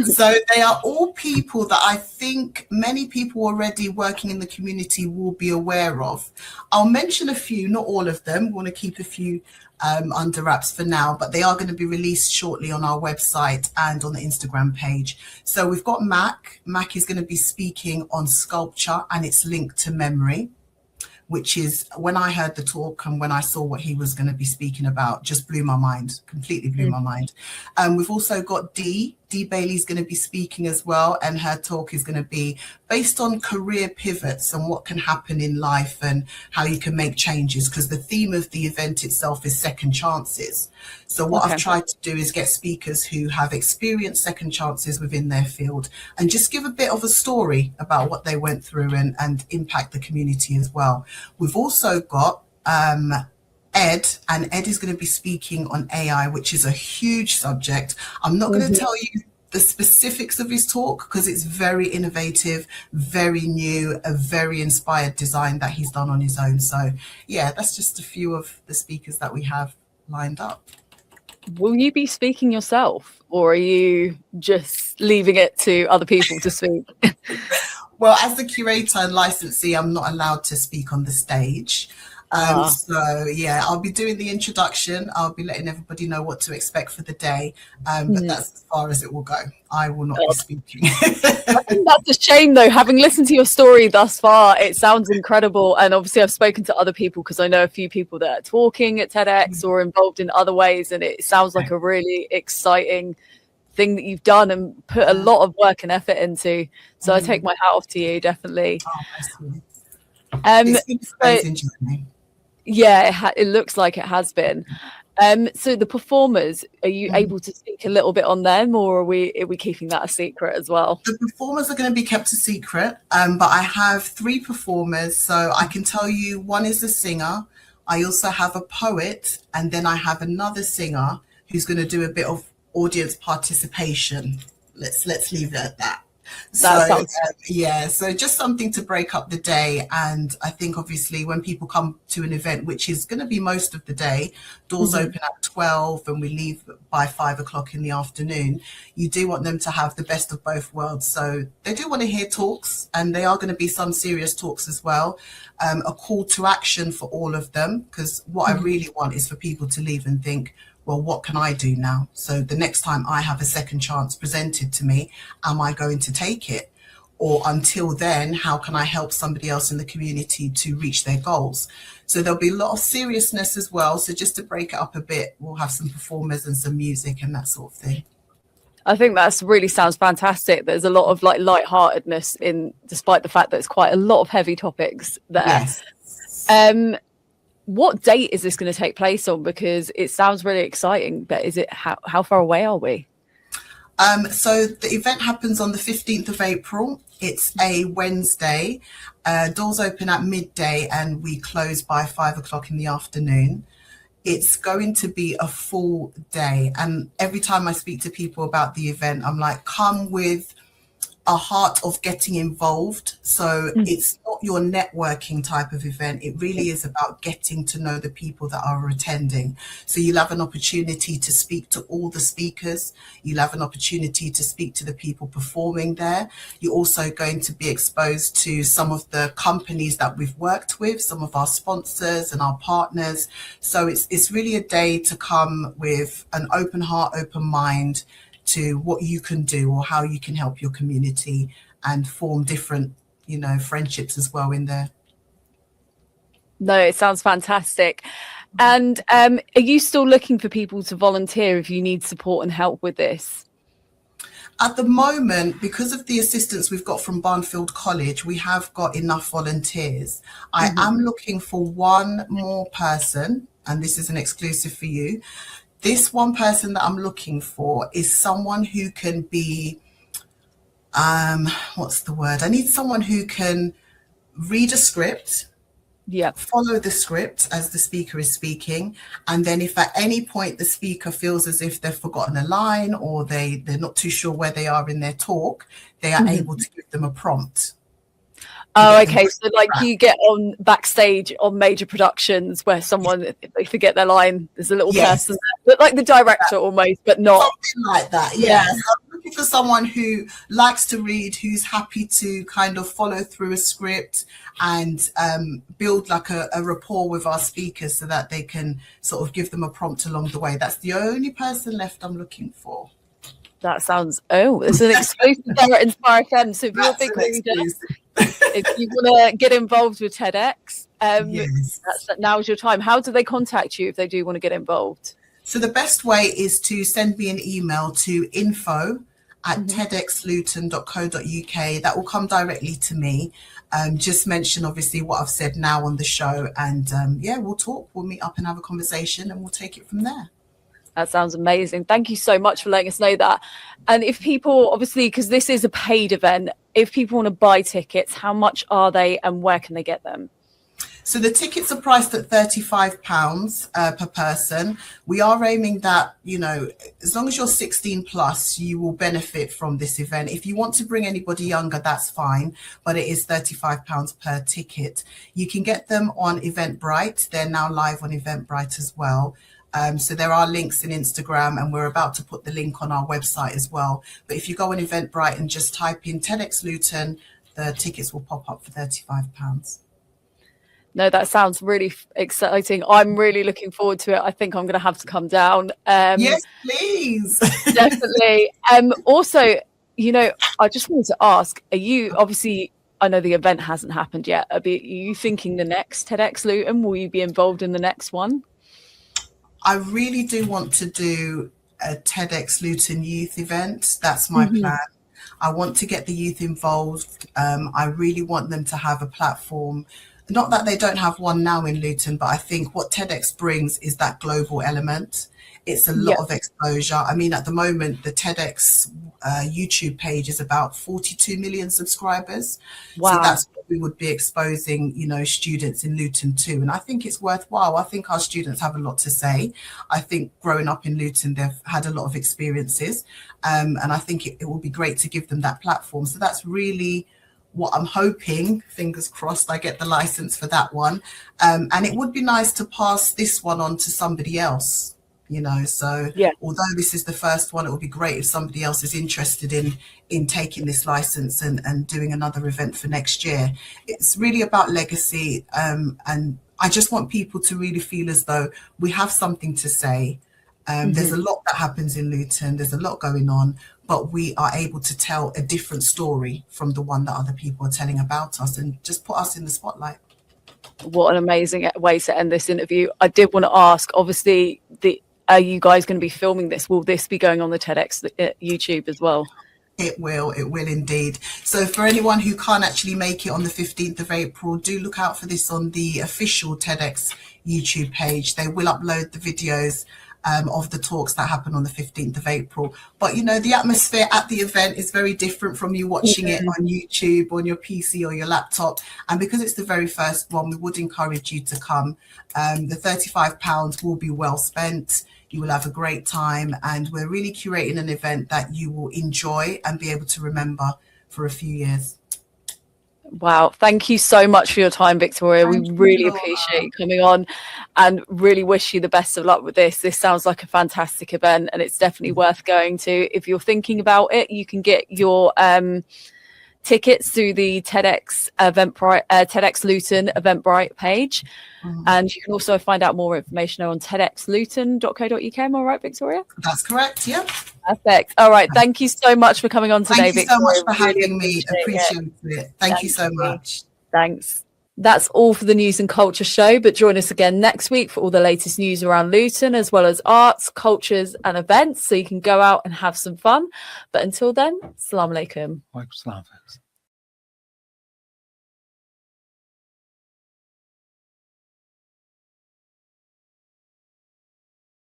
So they are all people that I think many people already working in the community will be aware of. I'll mention a few, not all of them. We want to keep a few under wraps for now, but they are going to be released shortly on our website and on the Instagram page. So we've got Mac. Mac is going to be speaking on sculpture and its link to memory. which is when I heard the talk and when I saw what he was going to be speaking about, just blew my mind, completely blew my mind. We've also got Dee Bailey's going to be speaking as well, and her talk is going to be based on career pivots and what can happen in life and how you can make changes, because the theme of the event itself is second chances. So what I've tried to do is get speakers who have experienced second chances within their field and just give a bit of a story about what they went through and impact the community as well. We've also got Ed, and Ed is going to be speaking on AI, which is a huge subject. I'm not going to tell you the specifics of his talk because it's very innovative, very new, a very inspired design that he's done on his own. So yeah, that's just a few of the speakers that we have lined up. Will you be speaking yourself, or are you just leaving it to other people to speak? Well, as the curator and licensee, I'm not allowed to speak on the stage. So yeah, I'll be doing the introduction. I'll be letting everybody know what to expect for the day. But that's as far as it will go. I will not be speaking. I think that's a shame though. Having listened to your story thus far, it sounds incredible. And obviously I've spoken to other people because I know a few people that are talking at TEDx or involved in other ways. And it sounds like a really exciting thing that you've done and put a lot of work and effort into. So I take my hat off to you, definitely. It's been an amazing journey. Yeah, it looks like it has been. So the performers, are you able to speak a little bit on them, or are we keeping that a secret as well? The performers are going to be kept a secret, but I have 3 performers, so I can tell you one is a singer. I also have a poet, and then I have another singer who's going to do a bit of audience participation. Let's leave it at that. So just something to break up the day. And I think obviously when people come to an event, which is going to be most of the day, doors open at 12 and we leave by 5 o'clock in the afternoon, you do want them to have the best of both worlds. So they do want to hear talks, and they are going to be some serious talks as well. A call to action for all of them, because what I really want is for people to leave and think, well, what can I do now? So the next time I have a second chance presented to me, am I going to take it? Or until then, how can I help somebody else in the community to reach their goals? So there'll be a lot of seriousness as well. So just to break it up a bit, we'll have some performers and some music and that sort of thing. I think that's really sounds fantastic. There's a lot of like lightheartedness in, despite the fact that it's quite a lot of heavy topics there. Yes. What date is this going to take place on? Because it sounds really exciting, but is it how far away are we? So the event happens on the 15th of April. It's a Wednesday. Doors open at midday and we close by 5 o'clock in the afternoon. It's going to be a full day. And every time I speak to people about the event, I'm like, come with a heart of getting involved. So it's not your networking type of event. It really is about getting to know the people that are attending. So you'll have an opportunity to speak to all the speakers. You'll have an opportunity to speak to the people performing there. You're also going to be exposed to some of the companies that we've worked with, some of our sponsors and our partners. So it's really a day to come with an open heart, open mind to what you can do or how you can help your community and form different, friendships as well in there. No, it sounds fantastic. And are you still looking for people to volunteer if you need support and help with this? At the moment, because of the assistance we've got from Barnfield College, we have got enough volunteers. I am looking for one more person, and this is an exclusive for you. This one person that I'm looking for is someone who can be, what's the word? I need someone who can read a script, follow the script as the speaker is speaking. And then if at any point the speaker feels as if they've forgotten a line or they're not too sure where they are in their talk, they are able to give them a prompt. Oh, okay. So like you get on backstage on major productions where someone, if they forget their line, there's a little person there, like the director almost, but not. Something like that, yeah. So I'm looking for someone who likes to read, who's happy to kind of follow through a script and build like a rapport with our speakers so that they can sort of give them a prompt along the way. That's the only person left I'm looking for. That sounds, it's an exclusive there at Inspire FM. So if you're a big reader, If you want to get involved with TEDx, Yes. now's your time. How do they contact you if they do want to get involved? So the best way is to send me an email to info@TedXLuton.co.uk. That will come directly to me. Just mention obviously what I've said now on the show, and we'll talk. We'll meet up and have a conversation, and we'll take it from there. That sounds amazing. Thank you so much for letting us know that. And if people, obviously, because this is a paid event, if people want to buy tickets, how much are they and where can they get them? So the tickets are priced at £35 per person. We are aiming that, as long as you're 16 plus, you will benefit from this event. If you want to bring anybody younger, that's fine, but it is £35 per ticket. You can get them on Eventbrite. They're now live on Eventbrite as well. So there are links in Instagram, and we're about to put the link on our website as well. But if you go on Eventbrite and just type in TedXLuton, the tickets will pop up for £35. No, that sounds really exciting. I'm really looking forward to it. I think I'm going to have to come down. Yes, please. Definitely. Also, I just wanted to ask, are you, obviously, I know the event hasn't happened yet. Are you thinking the next TEDxLuton? Will you be involved in the next one? I really do want to do a TedXLuton youth event. That's my plan. I want to get the youth involved. I really want them to have a platform. Not that they don't have one now in Luton, but I think what TEDx brings is that global element. It's a lot of exposure. I mean, at the moment, the TEDx YouTube page is about 42 million subscribers. Wow. So that's what we would be exposing, students in Luton to. And I think it's worthwhile. I think our students have a lot to say. I think growing up in Luton, they've had a lot of experiences. And I think it will be great to give them that platform. So that's really what I'm hoping, fingers crossed, I get the license for that one. And it would be nice to pass this one on to somebody else. Although this is the first one, it would be great if somebody else is interested in taking this license and doing another event for next year. It's really about legacy, and I just want people to really feel as though we have something to say. There's a lot that happens in Luton, there's a lot going on, but we are able to tell a different story from the one that other people are telling about us, and just put us in the spotlight. What an amazing way to end this interview. I did want to ask, obviously, are you guys going to be filming this? Will this be going on the TEDx YouTube as well? It will indeed. So for anyone who can't actually make it on the 15th of April, do look out for this on the official TEDx YouTube page. They will upload the videos of the talks that happen on the 15th of April. But, the atmosphere at the event is very different from you watching it on YouTube, on your PC or your laptop. And because it's the very first one, we would encourage you to come. The £35 will be well spent. You will have a great time. And we're really curating an event that you will enjoy and be able to remember for a few years. Wow. Thank you so much for your time, Victoria. We really appreciate you coming on and really wish you the best of luck with this. This sounds like a fantastic event and it's definitely worth going to. If you're thinking about it, you can get your tickets through the TEDx Eventbrite, TedXLuton Eventbrite page. And you can also find out more information on TedXLuton.co.uk. Am I right, Victoria? That's correct. Yeah. Perfect. All right. Thank you so much for coming on today, Victoria. Thank you so much for having me. Appreciate it. Thank you so much. Thanks. That's all for the News and Culture show, but join us again next week for all the latest news around Luton, as well as arts, cultures and events, so you can go out and have some fun. But until then, Assalamu alaikum. Wa alaikum salam, folks.